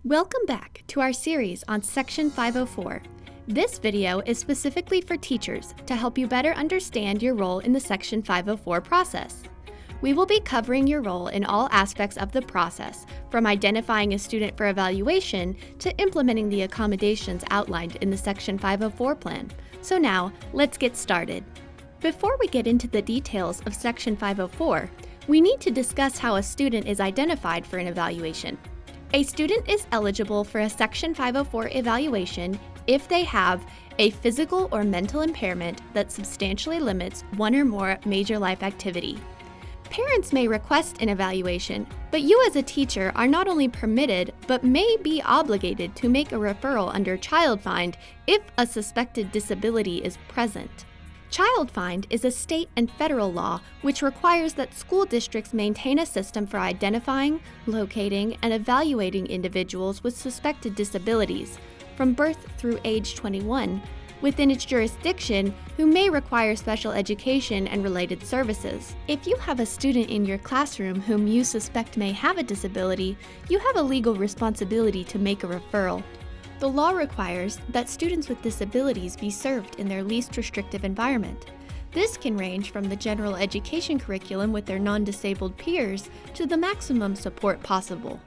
Welcome back to our series on Section 504. This video is specifically for teachers to help you better understand your role in the Section 504 process. We will be covering your role in all aspects of the process, from identifying a student for evaluation to implementing the accommodations outlined in the Section 504 plan. So now, let's get started. Before we get into the details of Section 504, we need to discuss how a student is identified for an evaluation. A student is eligible for a Section 504 evaluation if they have a physical or mental impairment that substantially limits one or more major life activity. Parents may request an evaluation, but you as a teacher are not only permitted, but may be obligated to make a referral under Child Find if a suspected disability is present. Child Find is a state and federal law which requires that school districts maintain a system for identifying, locating, and evaluating individuals with suspected disabilities from birth through age 21 within its jurisdiction who may require special education and related services. If you have a student in your classroom whom you suspect may have a disability, you have a legal responsibility to make a referral. The law requires that students with disabilities be served in their least restrictive environment. This can range from the general education curriculum with their non-disabled peers to the maximum support possible.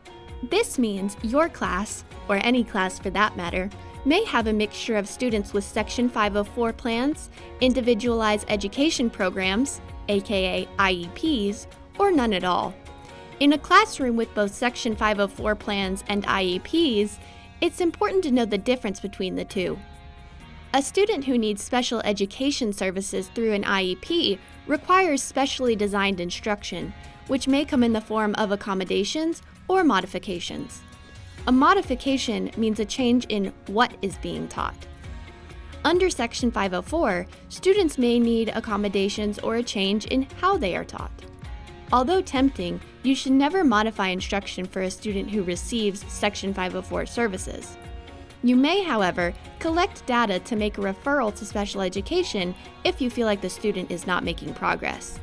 This means your class, or any class for that matter, may have a mixture of students with Section 504 plans, individualized education programs, aka IEPs, or none at all. In a classroom with both Section 504 plans and IEPs, it's important to know the difference between the two. A student who needs special education services through an IEP requires specially designed instruction, which may come in the form of accommodations or modifications. A modification means a change in what is being taught. Under Section 504, students may need accommodations or a change in how they are taught. Although tempting, you should never modify instruction for a student who receives Section 504 services. You may, however, collect data to make a referral to special education if you feel like the student is not making progress.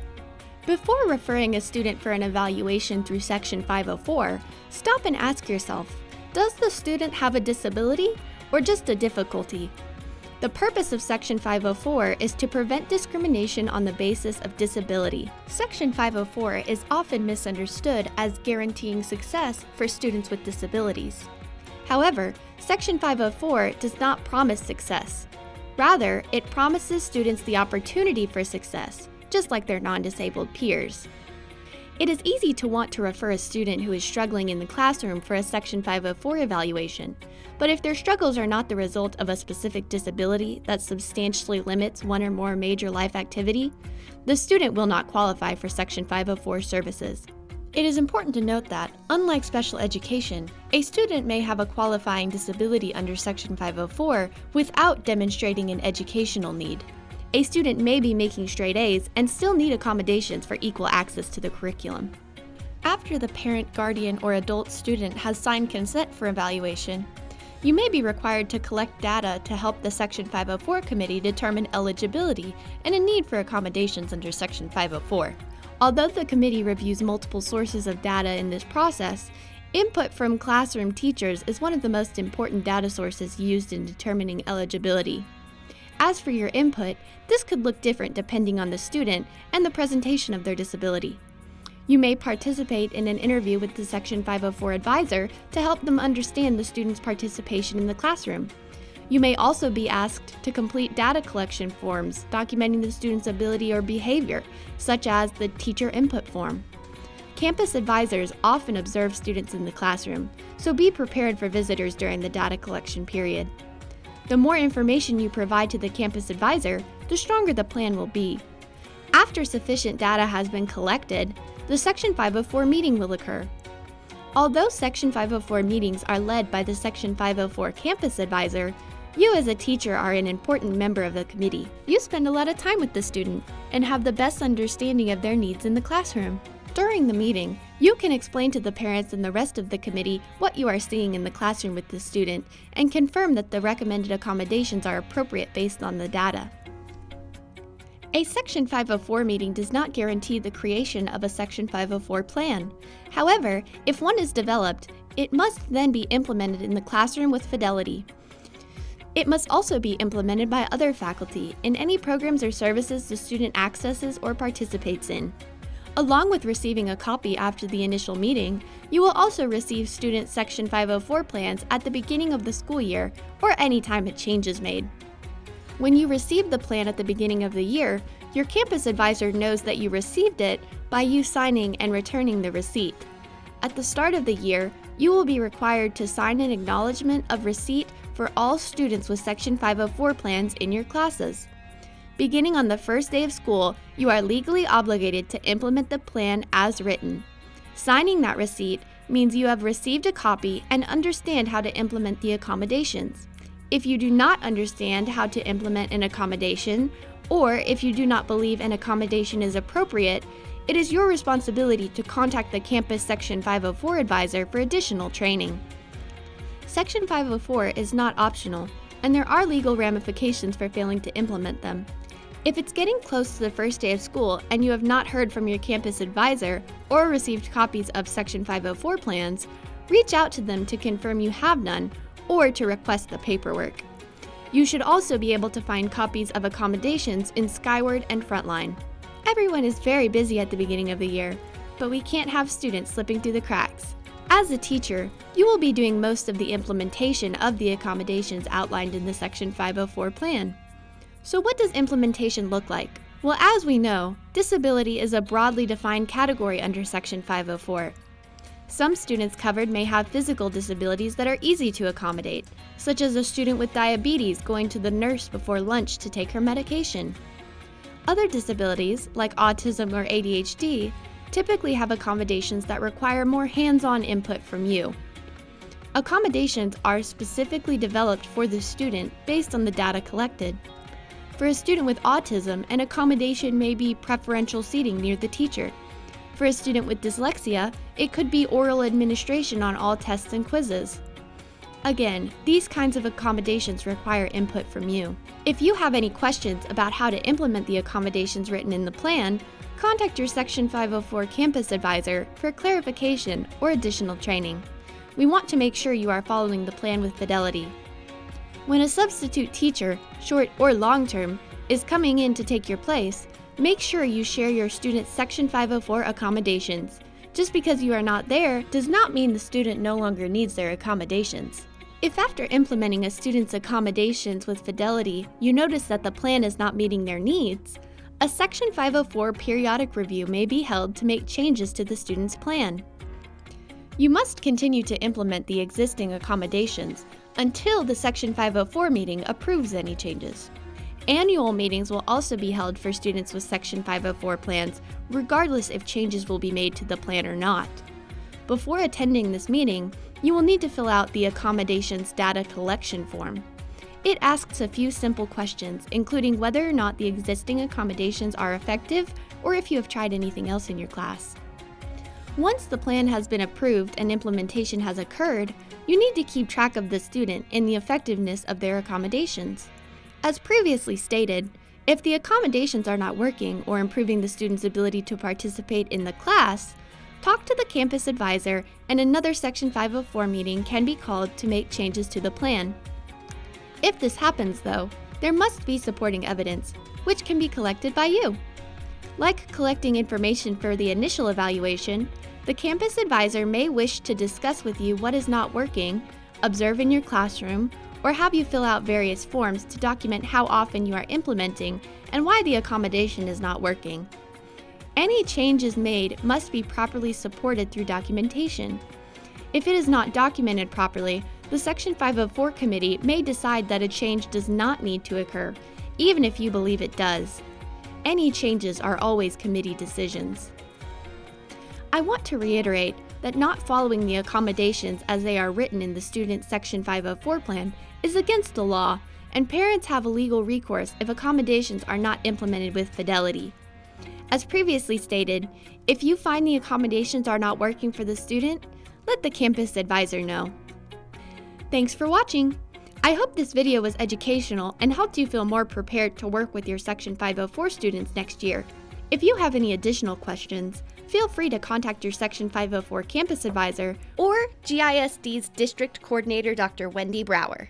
Before referring a student for an evaluation through Section 504, stop and ask yourself, does the student have a disability or just a difficulty? The purpose of Section 504 is to prevent discrimination on the basis of disability. Section 504 is often misunderstood as guaranteeing success for students with disabilities. However, Section 504 does not promise success. Rather, it promises students the opportunity for success, just like their non-disabled peers. It is easy to want to refer a student who is struggling in the classroom for a Section 504 evaluation, but if their struggles are not the result of a specific disability that substantially limits one or more major life activity, the student will not qualify for Section 504 services. It is important to note that, unlike special education, a student may have a qualifying disability under Section 504 without demonstrating an educational need. A student may be making straight A's and still need accommodations for equal access to the curriculum. After the parent, guardian, or adult student has signed consent for evaluation, you may be required to collect data to help the Section 504 committee determine eligibility and a need for accommodations under Section 504. Although the committee reviews multiple sources of data in this process, input from classroom teachers is one of the most important data sources used in determining eligibility. As for your input, this could look different depending on the student and the presentation of their disability. You may participate in an interview with the Section 504 advisor to help them understand the student's participation in the classroom. You may also be asked to complete data collection forms documenting the student's ability or behavior, such as the teacher input form. Campus advisors often observe students in the classroom, so be prepared for visitors during the data collection period. The more information you provide to the campus advisor, the stronger the plan will be. After sufficient data has been collected, the Section 504 meeting will occur. Although Section 504 meetings are led by the Section 504 campus advisor, you as a teacher are an important member of the committee. You spend a lot of time with the student and have the best understanding of their needs in the classroom. During the meeting, you can explain to the parents and the rest of the committee what you are seeing in the classroom with the student and confirm that the recommended accommodations are appropriate based on the data. A Section 504 meeting does not guarantee the creation of a Section 504 plan. However, if one is developed, It must then be implemented in the classroom with fidelity. It must also be implemented by other faculty in any programs or services the student accesses or participates in. Along with receiving a copy after the initial meeting, you will also receive student Section 504 plans at the beginning of the school year or any time a change is made. When you receive the plan at the beginning of the year, your campus advisor knows that you received it by you signing and returning the receipt. At the start of the year, you will be required to sign an acknowledgement of receipt for all students with Section 504 plans in your classes. Beginning on the first day of school, you are legally obligated to implement the plan as written. Signing that receipt means you have received a copy and understand how to implement the accommodations. If you do not understand how to implement an accommodation, or if you do not believe an accommodation is appropriate, it is your responsibility to contact the campus Section 504 advisor for additional training. Section 504 is not optional, and there are legal ramifications for failing to implement them. If it's getting close to the first day of school and you have not heard from your campus advisor or received copies of Section 504 plans, reach out to them to confirm you have none or to request the paperwork. You should also be able to find copies of accommodations in Skyward and Frontline. Everyone is very busy at the beginning of the year, but we can't have students slipping through the cracks. As a teacher, you will be doing most of the implementation of the accommodations outlined in the Section 504 plan. So what does implementation look like? Well, as we know, disability is a broadly defined category under Section 504. Some students covered may have physical disabilities that are easy to accommodate, such as a student with diabetes going to the nurse before lunch to take her medication. Other disabilities, like autism or ADHD, typically have accommodations that require more hands-on input from you. Accommodations are specifically developed for the student based on the data collected. For a student with autism, an accommodation may be preferential seating near the teacher. For a student with dyslexia, it could be oral administration on all tests and quizzes. Again, these kinds of accommodations require input from you. If you have any questions about how to implement the accommodations written in the plan, contact your Section 504 campus advisor for clarification or additional training. We want to make sure you are following the plan with fidelity. When a substitute teacher, short or long-term, is coming in to take your place, make sure you share your student's Section 504 accommodations. Just because you are not there does not mean the student no longer needs their accommodations. If after implementing a student's accommodations with fidelity, you notice that the plan is not meeting their needs, a Section 504 periodic review may be held to make changes to the student's plan. You must continue to implement the existing accommodations until the Section 504 meeting approves any changes. Annual meetings will also be held for students with Section 504 plans, regardless if changes will be made to the plan or not. Before attending this meeting, you will need to fill out the accommodations data collection form. It asks a few simple questions, including whether or not the existing accommodations are effective or if you have tried anything else in your class. Once the plan has been approved and implementation has occurred, you need to keep track of the student and the effectiveness of their accommodations. As previously stated, if the accommodations are not working or improving the student's ability to participate in the class, talk to the campus advisor and another Section 504 meeting can be called to make changes to the plan. If this happens, though, there must be supporting evidence, which can be collected by you. Like collecting information for the initial evaluation, the campus advisor may wish to discuss with you what is not working, observe in your classroom, or have you fill out various forms to document how often you are implementing and why the accommodation is not working. Any changes made must be properly supported through documentation. If it is not documented properly, the Section 504 committee may decide that a change does not need to occur, even if you believe it does. Any changes are always committee decisions. I want to reiterate that not following the accommodations as they are written in the student Section 504 plan is against the law, and parents have a legal recourse if accommodations are not implemented with fidelity. As previously stated, if you find the accommodations are not working for the student, let the campus advisor know. Thanks for watching! I hope this video was educational and helped you feel more prepared to work with your Section 504 students next year. If you have any additional questions, feel free to contact your Section 504 campus advisor or GISD's District Coordinator, Dr. Wendy Brower.